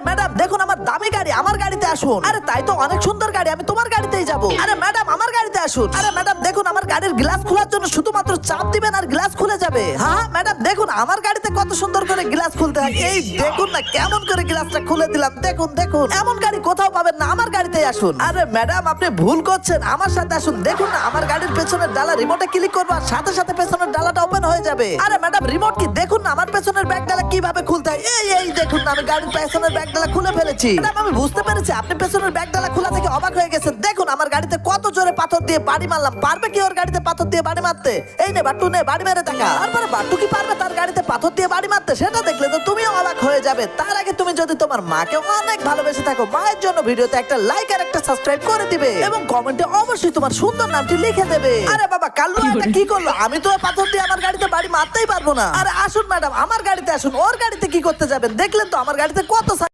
Madam দেখুন আমার দামি গাড়ি, আমার গাড়িতে আসুন। আরে তাই তো, অনেক সুন্দর গাড়ি, আমি তোমার গাড়িতেই যাবো। আরে ম্যাডাম আমার গাড়িতে আসুন। আরে ম্যাডাম দেখুন আমার গাড়ির গ্লাস খোলার জন্য শুধুমাত্র চাপ দিবেন আর গ্লাস খুলে যাবে। হ্যাঁ ম্যাডাম দেখুন আমার গাড়িতে কত সুন্দর করে গ্লাস খুলতে হয়। এই দেখুন না কেমন করে গ্লাসটা খুলে দিলাম। দেখুন দেখুন, এমন গাড়ি কোথাও পাবেন না, আমার গাড়িতেই আসুন। আরে ম্যাডাম আপনি ভুল করছেন, আমার সাথে আসুন। দেখুন না আমার গাড়ির পেছনের ডালা, রিমোটে ক্লিক করবো আর সাথে সাথে পেছনের ডালাটা ওপেন হয়ে যাবে। আরে ম্যাডাম রিমোট কি, দেখুন না আমার পেছনের ব্যাগ ডালা কিভাবে খুলতে হয়। এই দেখুন না আমি গাড়ির পেছনের ব্যাগ ডালা খুলে ফেলেছি। ম্যাডাম আমি বুঝতে পেরেছি আপনি পেছনের ব্যাগ ডালা খোলা থেকে অবাক হয়ে গেছেন। দেখুন আমার গাড়িতে কত জোরে পাথর দিয়ে বাড়ি মারলাম। পারবে কি ওর গাড়িতে পাথর দিয়ে বাড়ি মারতে? এই নে বাট্টু নে, বাড়ি মেরে দেখা। তারপরে বাট্টু কি পারবে তার গাড়িতে পাথর দিয়ে বাড়ি মারতে? সেটা দেখলে তো তুমিও অবাক হয়ে যাবে। তার আগে তুমি যদি তোমার মাকে অনেক ভালোবেসে থাকো, মায়ের জন্য ভিডিওতে একটা লাইক আর একটা সাবস্ক্রাইব করে দিবে এবং কমেন্টে অবশ্যই তোমার সুন্দর নামটি লিখে দেবে। আরে বাবা কাল্লু এটা কি করলো? আমি তো পাথর দিয়ে আমার গাড়িতে বাড়ি মারতেই পারবো না। আরে আসুন ম্যাডাম আমার গাড়িতে আসুন। ওর গাড়িতে কি করতে যাবেন? দেখলেন তো আমার গাড়িতে কত